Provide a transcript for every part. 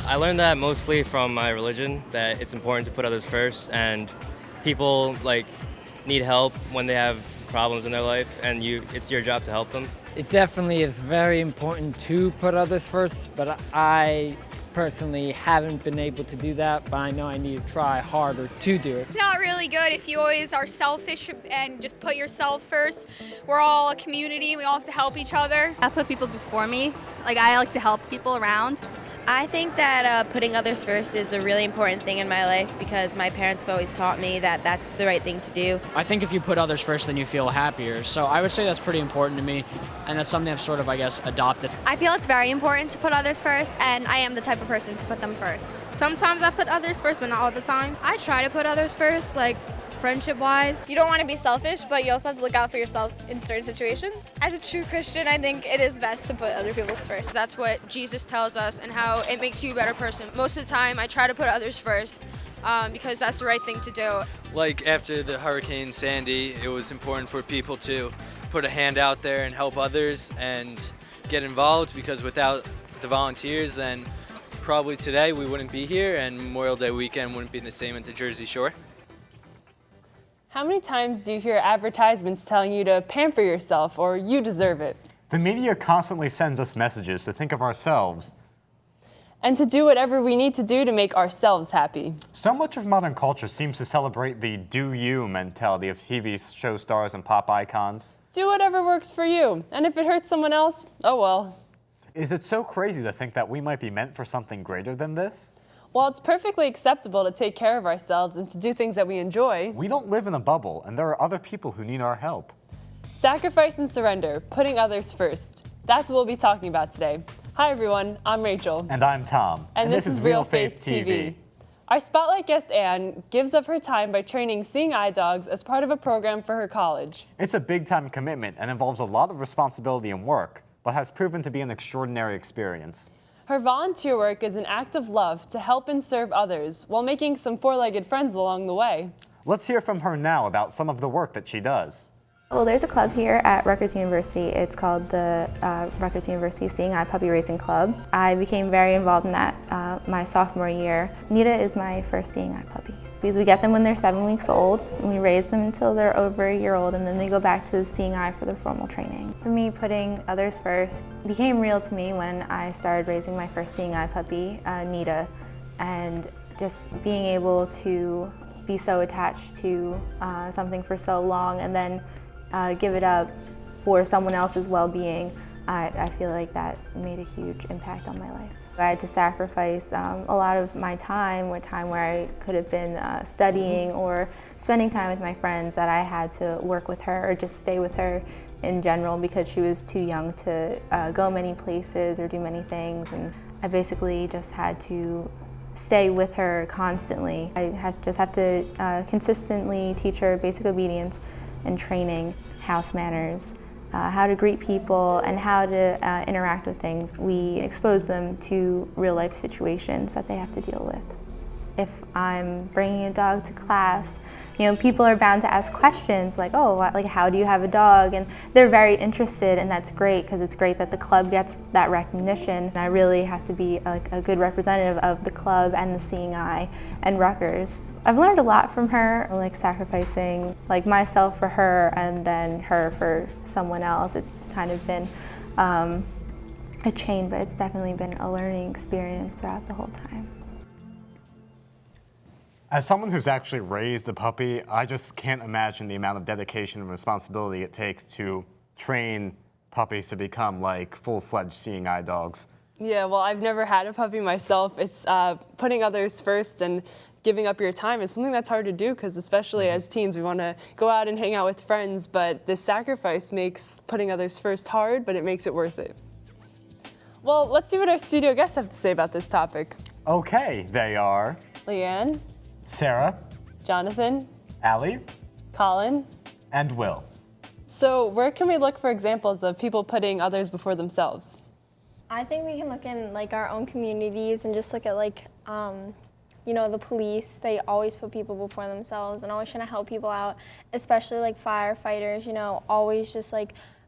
I learned that mostly from my religion, that it's important to put others first, and people need help when they have problems in their life, and it's your job to help them. It definitely is very important to put others first, but I personally haven't been able to do that, but I know I need to try harder to do it. It's not really good if you always are selfish and just put yourself first. We're all a community, we all have to help each other. I put people before me. I like to help people around. I think that putting others first is a really important thing in my life because my parents have always taught me that that's the right thing to do. I think if you put others first, then you feel happier. So I would say that's pretty important to me, and that's something I've sort of, adopted. I feel it's very important to put others first, and I am the type of person to put them first. Sometimes I put others first, but not all the time. I try to put others first, friendship-wise. You don't want to be selfish, but you also have to look out for yourself in certain situations. As a true Christian, I think it is best to put other people's first. That's what Jesus tells us and how it makes you a better person. Most of the time, I try to put others first because that's the right thing to do. Like after the Hurricane Sandy, it was important for people to put a hand out there and help others and get involved, because without the volunteers, then probably today we wouldn't be here and Memorial Day weekend wouldn't be the same at the Jersey Shore. How many times do you hear advertisements telling you to pamper yourself or you deserve it? The media constantly sends us messages to think of ourselves and to do whatever we need to do to make ourselves happy. So much of modern culture seems to celebrate the do you mentality of TV show stars and pop icons. Do whatever works for you, and if it hurts someone else, oh well. Is it so crazy to think that we might be meant for something greater than this? While it's perfectly acceptable to take care of ourselves and to do things that we enjoy, we don't live in a bubble, and there are other people who need our help. Sacrifice and surrender, putting others first. That's what we'll be talking about today. Hi everyone, I'm Rachel. And I'm Tom. And this is Real Faith TV. Our spotlight guest, Anne, gives up her time by training seeing eye dogs as part of a program for her college. It's a big-time commitment and involves a lot of responsibility and work, but has proven to be an extraordinary experience. Her volunteer work is an act of love to help and serve others while making some four-legged friends along the way. Let's hear from her now about some of the work that she does. Well, there's a club here at Rutgers University. It's called the Rutgers University Seeing Eye Puppy Racing Club. I became very involved in that my sophomore year. Nita is my first seeing eye puppy. Because we get them when they're 7 weeks old, and we raise them until they're over a year old, and then they go back to the seeing eye for their formal training. For me, putting others first became real to me when I started raising my first seeing eye puppy, Nita, and just being able to be so attached to something for so long and then give it up for someone else's well-being, I feel like that made a huge impact on my life. I had to sacrifice a lot of my time, where I could have been studying or spending time with my friends, that I had to work with her or just stay with her in general because she was too young to go many places or do many things, and I basically just had to stay with her constantly. I just have to consistently teach her basic obedience and training, house manners, how to greet people, and how to interact with things. We expose them to real-life situations that they have to deal with. If I'm bringing a dog to class, people are bound to ask questions like, oh, how do you have a dog? And they're very interested, and that's great because it's great that the club gets that recognition. And I really have to be a good representative of the club and the Seeing Eye and Rutgers. I've learned a lot from her, sacrificing myself for her and then her for someone else. It's kind of been a chain, but it's definitely been a learning experience throughout the whole time. As someone who's actually raised a puppy, I just can't imagine the amount of dedication and responsibility it takes to train puppies to become full-fledged seeing eye dogs. Yeah, well, I've never had a puppy myself. It's putting others first and giving up your time is something that's hard to do because especially as teens, we want to go out and hang out with friends, but this sacrifice makes putting others first hard, but it makes it worth it. Well, let's see what our studio guests have to say about this topic. Okay, they are Leanne, Sarah, Jonathan, Allie, Colin, and Will. So where can we look for examples of people putting others before themselves? I think we can look in our own communities and just look at the police. They always put people before themselves and always trying to help people out, especially firefighters, always just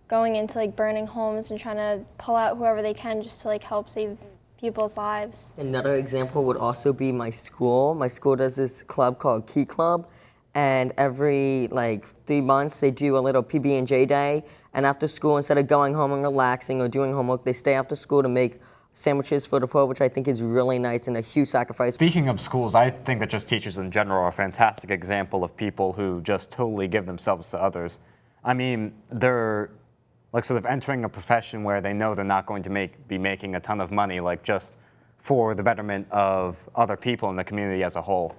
going into burning homes and trying to pull out whoever they can just to help save people's lives. Another example would also be my school. My school does this club called Key Club, and every 3 months they do a little PB&J day, and after school, instead of going home and relaxing or doing homework, they stay after school to make sandwiches for the poor, which I think is really nice and a huge sacrifice. Speaking of schools, I think that just teachers in general are a fantastic example of people who just totally give themselves to others. I mean, they're sort of entering a profession where they know they're not going to be making a ton of money, just for the betterment of other people in the community as a whole.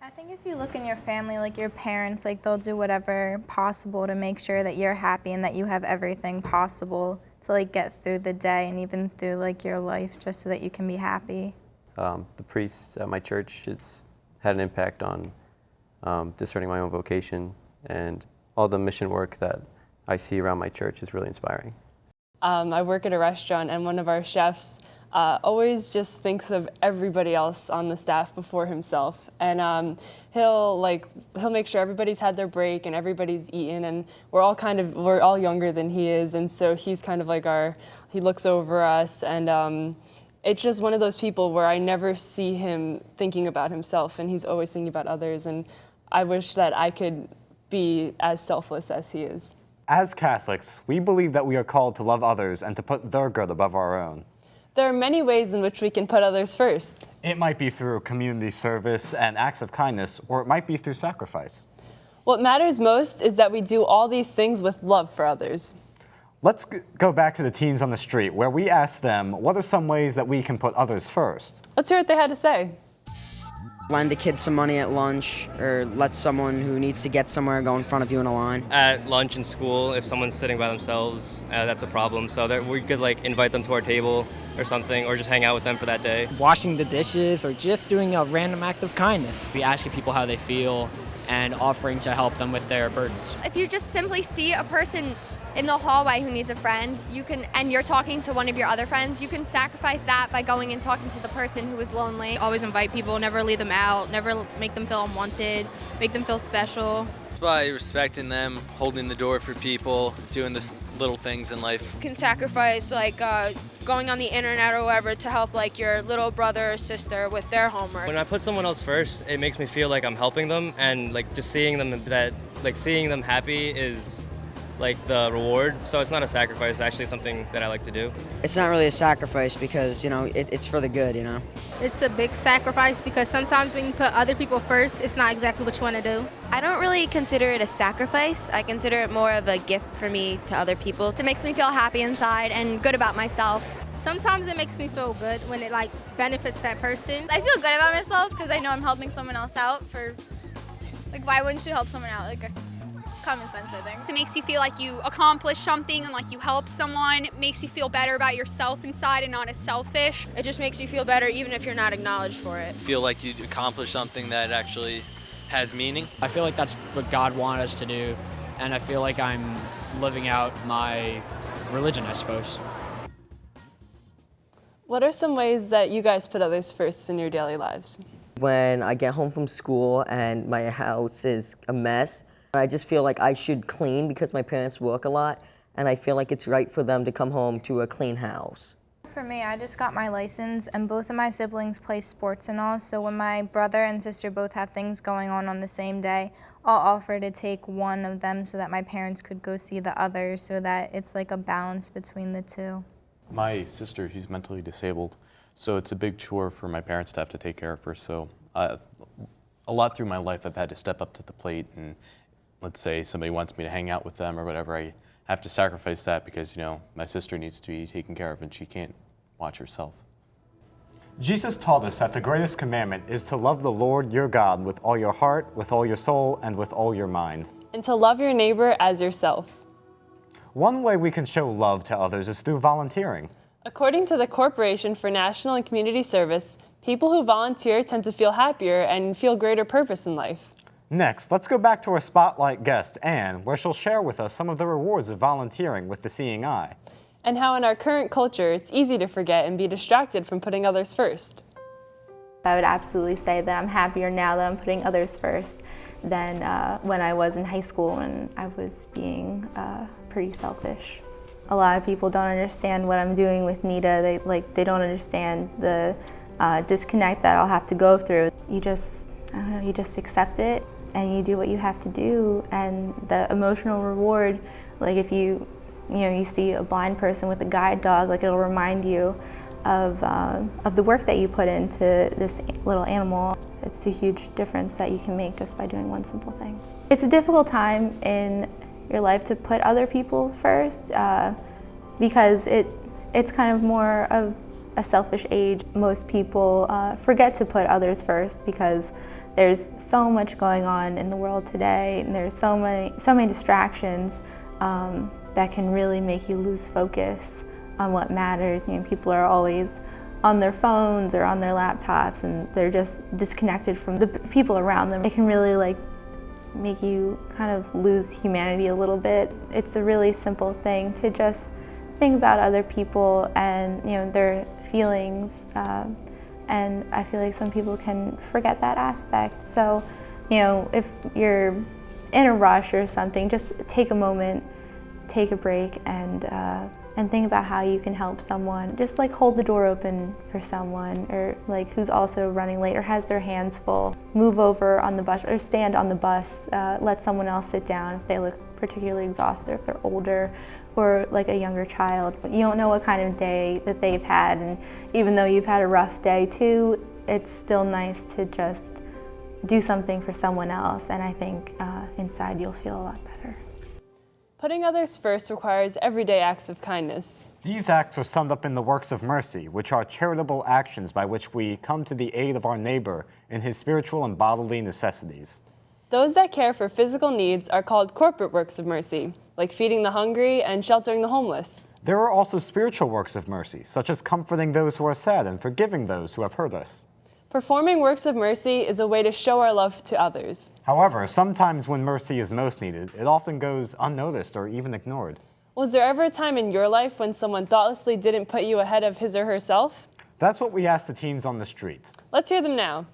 I think if you look in your family, your parents, they'll do whatever possible to make sure that you're happy and that you have everything possible to get through the day and even through your life, just so that you can be happy. The priests at my church, it's had an impact on discerning my own vocation, and all the mission work that I see around my church is really inspiring. I work at a restaurant, and one of our chefs always just thinks of everybody else on the staff before himself, and he'll make sure everybody's had their break and everybody's eaten, and we're all younger than he is, and so he's kind of he looks over us, and it's just one of those people where I never see him thinking about himself, and he's always thinking about others, and I wish that I could be as selfless as he is. As Catholics, we believe that we are called to love others and to put their good above our own. There are many ways in which we can put others first. It might be through community service and acts of kindness, or it might be through sacrifice. What matters most is that we do all these things with love for others. Let's go back to the teens on the street, where we asked them, what are some ways that we can put others first? Let's hear what they had to say. Lend a kid some money at lunch, or let someone who needs to get somewhere go in front of you in a line. At lunch in school, if someone's sitting by themselves, that's a problem. So that we could invite them to our table or something, or just hang out with them for that day. Washing the dishes or just doing a random act of kindness. Be asking people how they feel and offering to help them with their burdens. If you just simply see a person in the hallway who needs a friend, and you're talking to one of your other friends, you can sacrifice that by going and talking to the person who is lonely. Always invite people, never leave them out, never make them feel unwanted, make them feel special. By respecting them, holding the door for people, doing the little things in life. You can sacrifice going on the internet or whatever to help your little brother or sister with their homework. When I put someone else first, it makes me feel like I'm helping them, and just seeing them seeing them happy is the reward. So it's not a sacrifice, it's actually something that I like to do. It's not really a sacrifice because, it's for the good, It's a big sacrifice because sometimes when you put other people first, it's not exactly what you want to do. I don't really consider it a sacrifice. I consider it more of a gift for me to other people. It makes me feel happy inside and good about myself. Sometimes it makes me feel good when it benefits that person. I feel good about myself because I know I'm helping someone else out why wouldn't you help someone out? Just common sense, I think. It makes you feel like you accomplished something and you helped someone. It makes you feel better about yourself inside and not as selfish. It just makes you feel better even if you're not acknowledged for it. Feel like you accomplished something that actually has meaning. I feel like that's what God wanted us to do, and I feel like I'm living out my religion, I suppose. What are some ways that you guys put others first in your daily lives? When I get home from school and my house is a mess, I just feel like I should clean because my parents work a lot, and I feel like it's right for them to come home to a clean house. For me, I just got my license, and both of my siblings play sports and all, so when my brother and sister both have things going on the same day, I'll offer to take one of them so that my parents could go see the other, so that it's a balance between the two. My sister, she's mentally disabled, so it's a big chore for my parents to have to take care of her, so a lot through my life I've had to step up to the plate, and let's say somebody wants me to hang out with them or whatever, I have to sacrifice that because, my sister needs to be taken care of and she can't watch herself. Jesus taught us that the greatest commandment is to love the Lord your God with all your heart, with all your soul, and with all your mind. And to love your neighbor as yourself. One way we can show love to others is through volunteering. According to the Corporation for National and Community Service, people who volunteer tend to feel happier and feel greater purpose in life. Next, let's go back to our spotlight guest, Anne, where she'll share with us some of the rewards of volunteering with the Seeing Eye. And how in our current culture, it's easy to forget and be distracted from putting others first. I would absolutely say that I'm happier now that I'm putting others first than when I was in high school and I was being pretty selfish A lot of people don't understand what I'm doing with Nita. They don't understand the disconnect that I'll have to go through. You just, I don't know, you just accept it and you do what you have to do, and the emotional reward, like if you see a blind person with a guide dog, like it'll remind you of the work that you put into this little animal. It's a huge difference that you can make just by doing one simple thing. It's a difficult time in your life to put other people first because it's kind of more of a selfish age. Most people forget to put others first because there's so much going on in the world today, and there's so many distractions that can really make you lose focus on what matters. People are always on their phones or on their laptops, and they're just disconnected from the people around them. It can really make you kind of lose humanity a little bit. It's a really simple thing to just think about other people and their feelings, and I feel like some people can forget that aspect. So, if you're in a rush or something, just take a moment, take a break, and think about how you can help someone. Just hold the door open for someone, or who's also running late or has their hands full. Move over on the bus or stand on the bus. Let someone else sit down if they look particularly exhausted, if they're older or a younger child. You don't know what kind of day that they've had, and even though you've had a rough day too, it's still nice to just do something for someone else, and I think inside you'll feel a lot better. Putting others first requires everyday acts of kindness. These acts are summed up in the works of mercy, which are charitable actions by which we come to the aid of our neighbor in his spiritual and bodily necessities. Those that care for physical needs are called corporate works of mercy, like feeding the hungry and sheltering the homeless. There are also spiritual works of mercy, such as comforting those who are sad and forgiving those who have hurt us. Performing works of mercy is a way to show our love to others. However, sometimes when mercy is most needed, it often goes unnoticed or even ignored. Was there ever a time in your life when someone thoughtlessly didn't put you ahead of his or herself? That's what we asked the teens on the streets. Let's hear them now.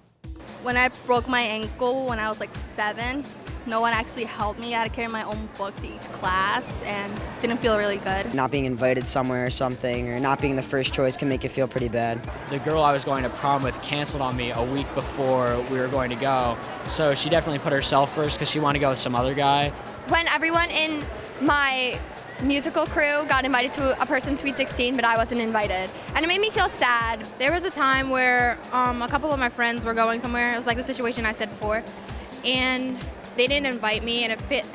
When I broke my ankle when I was 7, no one actually helped me. I had to carry my own books to each class and didn't feel really good. Not being invited somewhere or something, or not being the first choice can make you feel pretty bad. The girl I was going to prom with canceled on me a week before we were going to go, so she definitely put herself first because she wanted to go with some other guy. When everyone in my musical crew got invited to a person's Sweet 16, but I wasn't invited, and it made me feel sad. There was a time where a couple of my friends were going somewhere. It was like the situation I said before, and they didn't invite me, and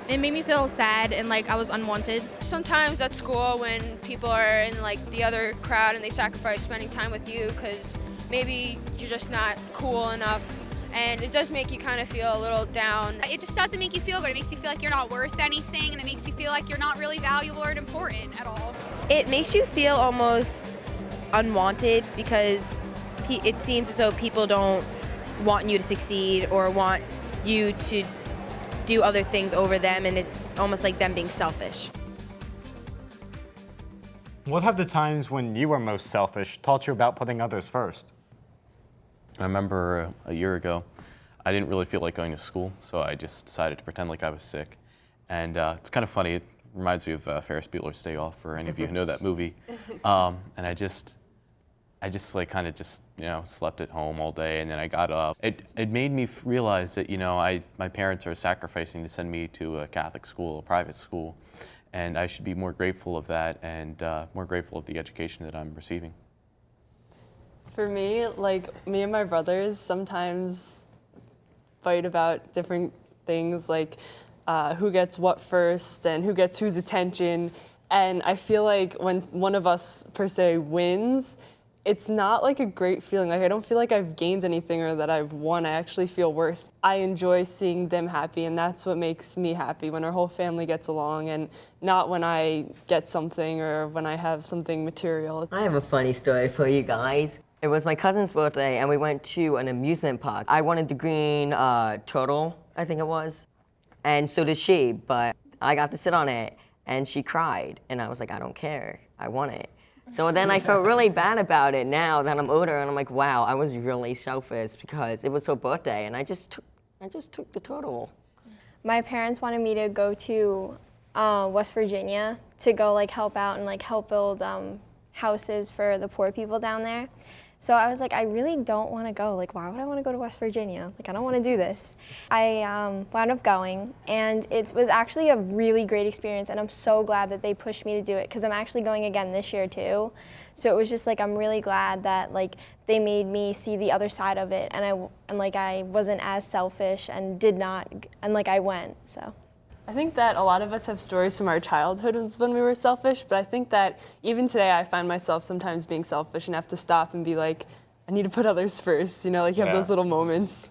it made me feel sad and like I was unwanted. Sometimes at school when people are in the other crowd and they sacrifice spending time with you because maybe you're just not cool enough, and it does make you kind of feel a little down. It just doesn't make you feel good. It makes you feel like you're not worth anything, and it makes you feel like you're not really valuable or important at all. It makes you feel almost unwanted because it seems as though people don't want you to succeed or want you to do other things over them, and it's almost like them being selfish. What have the times when you were most selfish taught you about putting others first? I remember a year ago, I didn't really feel like going to school, so I just decided to pretend like I was sick. And it's kind of funny, it reminds me of Ferris Bueller's Day Off, for any of you who know that movie. And I just slept at home all day, and then I got up. It made me realize that, my parents are sacrificing to send me to a Catholic school, a private school, and I should be more grateful of that and more grateful of the education that I'm receiving. For me, me and my brothers sometimes fight about different things, like who gets what first and who gets whose attention. And I feel like when one of us, per se, wins, it's not a great feeling. I don't feel like I've gained anything or that I've won. I actually feel worse. I enjoy seeing them happy, and that's what makes me happy, when our whole family gets along, and not when I get something or when I have something material. I have a funny story for you guys. It was my cousin's birthday, and we went to an amusement park. I wanted the green turtle, I think it was, and so did she, but I got to sit on it, and she cried, and I was like, I don't care, I want it. So then I felt really bad about it now that I'm older, and I'm like, wow, I was really selfish because it was her birthday, and I just took the turtle. My parents wanted me to go to West Virginia to go like help out and like help build houses for the poor people down there. So I was like, I really don't want to go. Like, why would I want to go to West Virginia? Like, I don't want to do this. I wound up going, and it was actually a really great experience, and I'm so glad that they pushed me to do it, because I'm actually going again this year too. So it was just like, I'm really glad that like they made me see the other side of it, and I wasn't as selfish and I went, so. I think that a lot of us have stories from our childhoods when we were selfish, but I think that even today I find myself sometimes being selfish and have to stop and be like, I need to put others first, you know, like you have those little moments.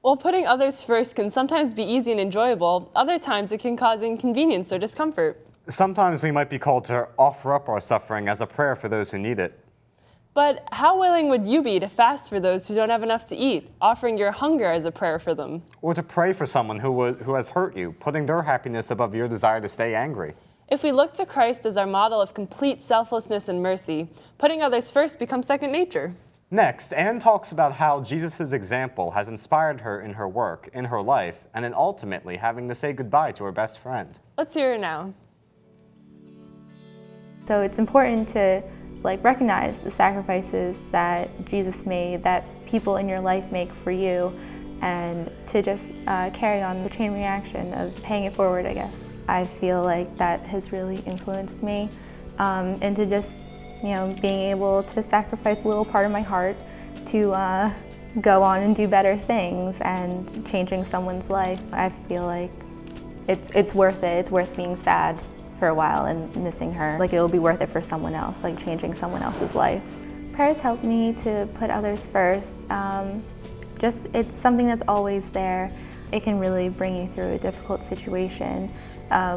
Well, putting others first can sometimes be easy and enjoyable. Other times it can cause inconvenience or discomfort. Sometimes we might be called to offer up our suffering as a prayer for those who need it. But how willing would you be to fast for those who don't have enough to eat, offering your hunger as a prayer for them? Or to pray for someone who has hurt you, putting their happiness above your desire to stay angry. If we look to Christ as our model of complete selflessness and mercy, putting others first becomes second nature. Next, Anne talks about how Jesus' example has inspired her in her work, in her life, and in ultimately having to say goodbye to her best friend. Let's hear her now. So it's important to recognize the sacrifices that Jesus made, that people in your life make for you, and to just carry on the chain reaction of paying it forward, I guess. I feel like that has really influenced me into just, being able to sacrifice a little part of my heart to go on and do better things and changing someone's life. I feel like it's worth it. It's worth being sad for a while and missing her. Like, it'll be worth it for someone else, like changing someone else's life. Prayers help me to put others first. It's something that's always there. It can really bring you through a difficult situation,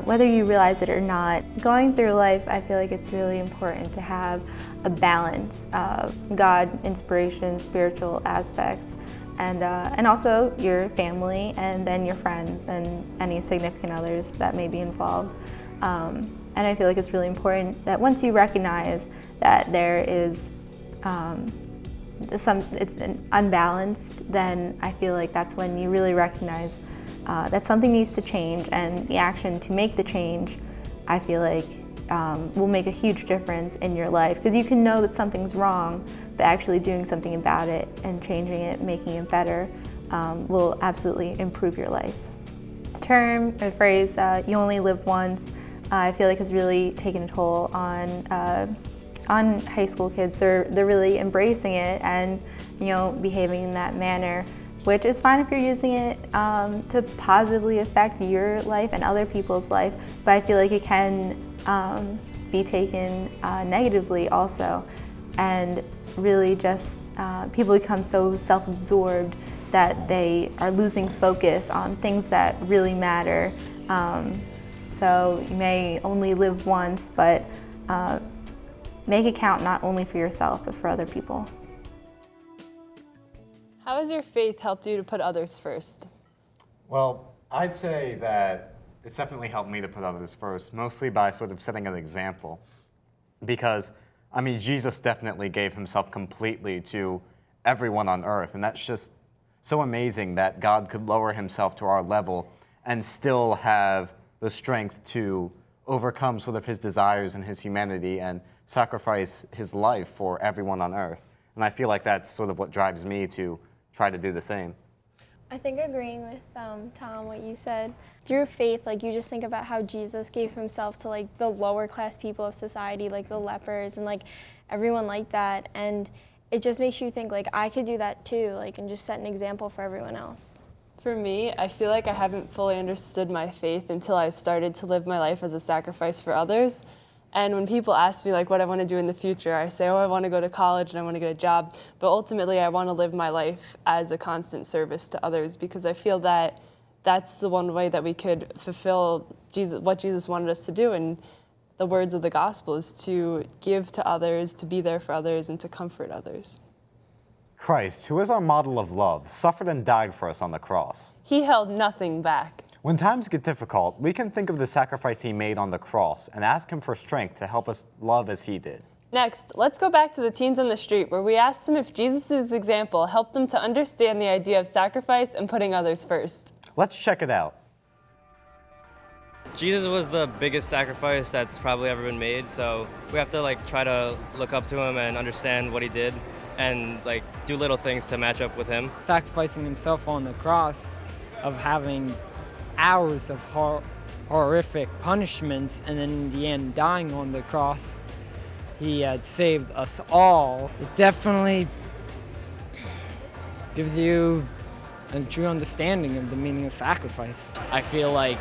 whether you realize it or not. Going through life, I feel like it's really important to have a balance of God, inspiration, spiritual aspects, and also your family, and then your friends and any significant others that may be involved. And I feel like it's really important that once you recognize that there is it's unbalanced, then I feel like that's when you really recognize that something needs to change, and the action to make the change, I feel like will make a huge difference in your life, because you can know that something's wrong, but actually doing something about it and changing it, making it better, will absolutely improve your life. The phrase, you only live once, I feel like has really taken a toll on high school kids. They're really embracing it and behaving in that manner, which is fine if you're using it to positively affect your life and other people's life, but I feel like it can be taken negatively also, and really just people become so self-absorbed that they are losing focus on things that really matter. So you may only live once, but make it count not only for yourself, but for other people. How has your faith helped you to put others first? Well, I'd say that it's definitely helped me to put others first, mostly by sort of setting an example. Because, Jesus definitely gave himself completely to everyone on earth, and that's just so amazing that God could lower himself to our level and still have the strength to overcome sort of his desires and his humanity and sacrifice his life for everyone on earth. And I feel like that's sort of what drives me to try to do the same. I think agreeing with Tom, what you said, through faith, you just think about how Jesus gave himself to the lower class people of society, like the lepers and everyone like that, and it just makes you think I could do that too, and just set an example for everyone else. For me, I feel like I haven't fully understood my faith until I started to live my life as a sacrifice for others. And when people ask me what I want to do in the future, I say, I want to go to college and I want to get a job. But ultimately, I want to live my life as a constant service to others, because I feel that that's the one way that we could fulfill what Jesus wanted us to do. And the words of the gospel is to give to others, to be there for others, and to comfort others. Christ, who is our model of love, suffered and died for us on the cross. He held nothing back. When times get difficult, we can think of the sacrifice he made on the cross and ask him for strength to help us love as he did. Next, let's go back to the teens on the street, where we asked them if Jesus' example helped them to understand the idea of sacrifice and putting others first. Let's check it out. Jesus was the biggest sacrifice that's probably ever been made, so we have to like try to look up to him and understand what he did and like do little things to match up with him. Sacrificing himself on the cross, of having hours of horrific punishments, and then in the end dying on the cross, he had saved us all. It definitely gives you a true understanding of the meaning of sacrifice. I feel like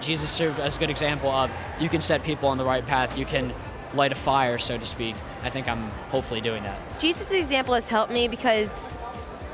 Jesus served as a good example of you can set people on the right path, you can light a fire, so to speak. I think I'm hopefully doing that. Jesus' example has helped me because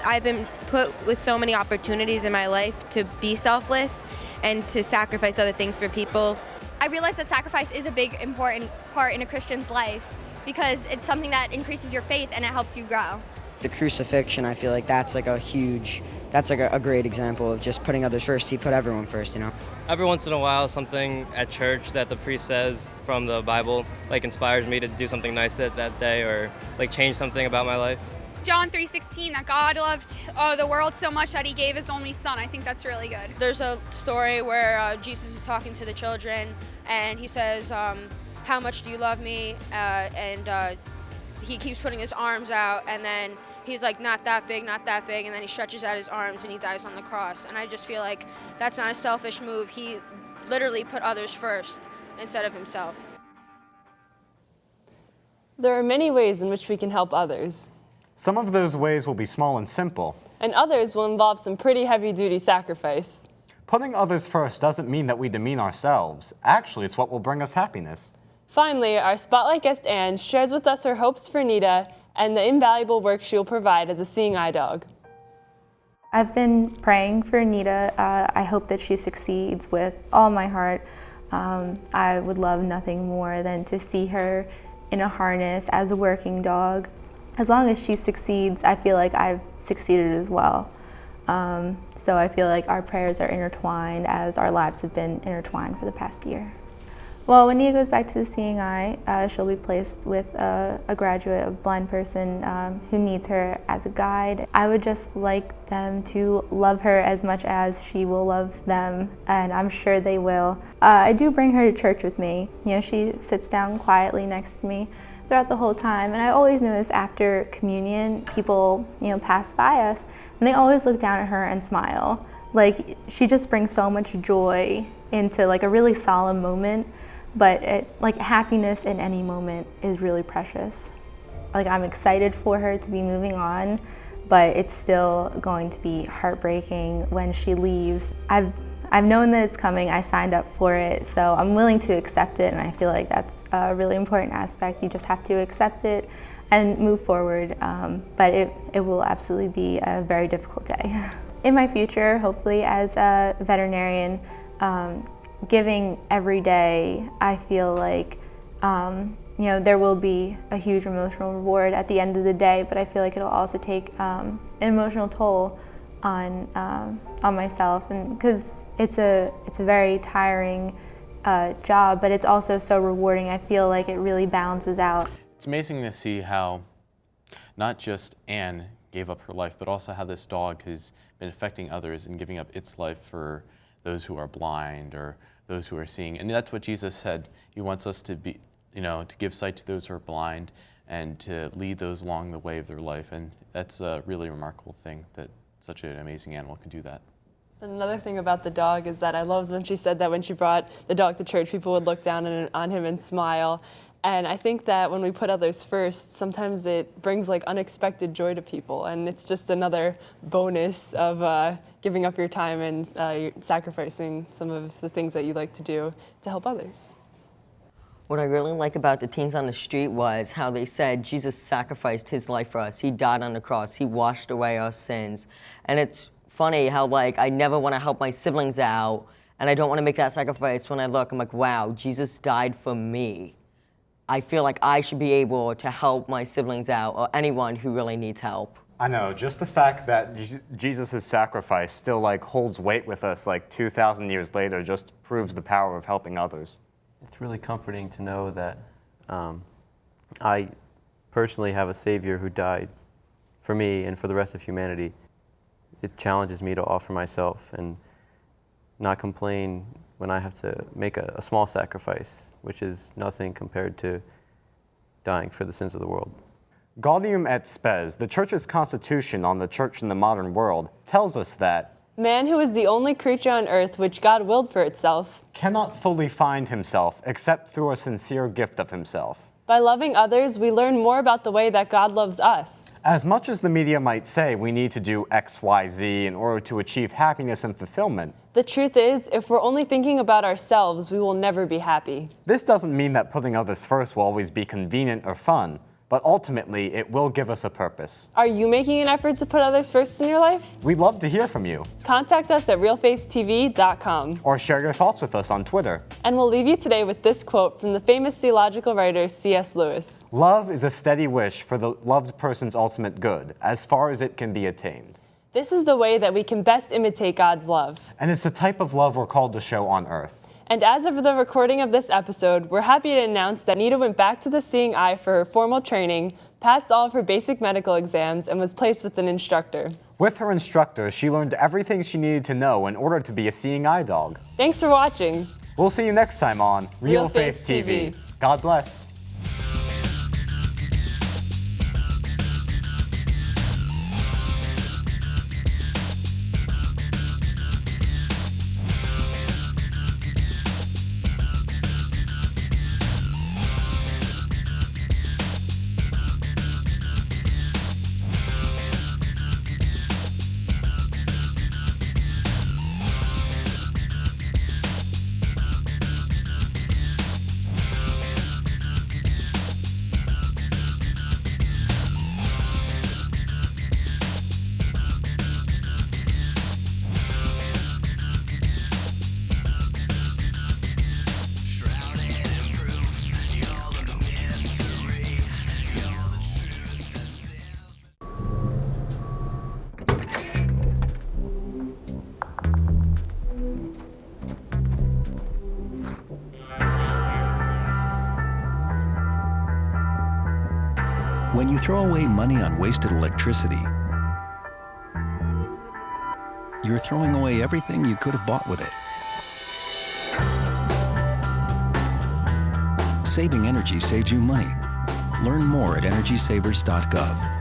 I've been put with so many opportunities in my life to be selfless and to sacrifice other things for people. I realize that sacrifice is a big, important part in a Christian's life because it's something that increases your faith and it helps you grow. The crucifixion, I feel like that's like a great example of just putting others first. He put everyone first, you know? Every once in a while, something at church that the priest says from the Bible like inspires me to do something nice that day or like change something about my life. John 3:16, that God loved the world so much that he gave his only son. I think that's really good. There's a story where Jesus is talking to the children and he says, how much do you love me? And he keeps putting his arms out and then he's like, not that big, not that big. And then he stretches out his arms and he dies on the cross. And I just feel like that's not a selfish move. He literally put others first instead of himself. There are many ways in which we can help others. Some of those ways will be small and simple. And others will involve some pretty heavy-duty sacrifice. Putting others first doesn't mean that we demean ourselves. Actually, it's what will bring us happiness. Finally, our spotlight guest Anne shares with us her hopes for Nita and the invaluable work she will provide as a seeing eye dog. I've been praying for Nita. I hope that she succeeds with all my heart. I would love nothing more than to see her in a harness as a working dog. As long as she succeeds, I feel like I've succeeded as well. So I feel like our prayers are intertwined as our lives have been intertwined for the past year. Well, when Nita goes back to the seeing eye, she'll be placed with a graduate, a blind person who needs her as a guide. I would just like them to love her as much as she will love them, and I'm sure they will. I do bring her to church with me. You know, she sits down quietly next to me throughout the whole time, and I always notice after communion, people, you know, pass by us, and they always look down at her and smile. Like, she just brings so much joy into like a really solemn moment. But like happiness in any moment is really precious. Like, I'm excited for her to be moving on, but it's still going to be heartbreaking when she leaves. I've known that it's coming. I signed up for it, so I'm willing to accept it, and I feel like that's a really important aspect. You just have to accept it and move forward, but it will absolutely be a very difficult day. In my future, hopefully as a veterinarian, giving every day, I feel like you know, there will be a huge emotional reward at the end of the day, but I feel like it'll also take an emotional toll on myself, and because it's a very tiring job, but it's also so rewarding. I feel like it really balances out. It's amazing to see how not just Anne gave up her life, but also how this dog has been affecting others and giving up its life for those who are blind or those who are seeing. And that's what Jesus said. He wants us to be, you know, to give sight to those who are blind and to lead those along the way of their life. And that's a really remarkable thing that such an amazing animal can do that. Another thing about the dog is that I loved when she said that when she brought the dog to church, people would look down on him and smile. And I think that when we put others first, sometimes it brings like unexpected joy to people, and it's just another bonus of giving up your time and sacrificing some of the things that you like to do to help others. What I really like about the teens on the street was how they said Jesus sacrificed his life for us. He died on the cross. He washed away our sins. And it's funny how, like, I never want to help my siblings out, and I don't want to make that sacrifice. When I look, I'm like, wow, Jesus died for me. I feel like I should be able to help my siblings out or anyone who really needs help. I know, just the fact that Jesus' sacrifice still like holds weight with us like 2,000 years later just proves the power of helping others. It's really comforting to know that I personally have a Savior who died for me and for the rest of humanity. It challenges me to offer myself and not complain when I have to make a small sacrifice, which is nothing compared to dying for the sins of the world. Gaudium et Spes, the Church's constitution on the Church in the modern world, tells us that man, who is the only creature on earth which God willed for itself, cannot fully find himself except through a sincere gift of himself. By loving others, we learn more about the way that God loves us. As much as the media might say we need to do X, Y, Z in order to achieve happiness and fulfillment, the truth is, if we're only thinking about ourselves, we will never be happy. This doesn't mean that putting others first will always be convenient or fun, but ultimately it will give us a purpose. Are you making an effort to put others first in your life? We'd love to hear from you. Contact us at realfaithtv.com. Or share your thoughts with us on Twitter. And we'll leave you today with this quote from the famous theological writer C.S. Lewis. Love is a steady wish for the loved person's ultimate good, as far as it can be attained. This is the way that we can best imitate God's love. And it's the type of love we're called to show on earth. And as of the recording of this episode, we're happy to announce that Nita went back to the Seeing Eye for her formal training, passed all of her basic medical exams, and was placed with an instructor. With her instructor, she learned everything she needed to know in order to be a Seeing Eye dog. Thanks for watching. We'll see you next time on Real Faith TV. God bless. When you throw away money on wasted electricity, you're throwing away everything you could have bought with it. Saving energy saves you money. Learn more at EnergySavers.gov.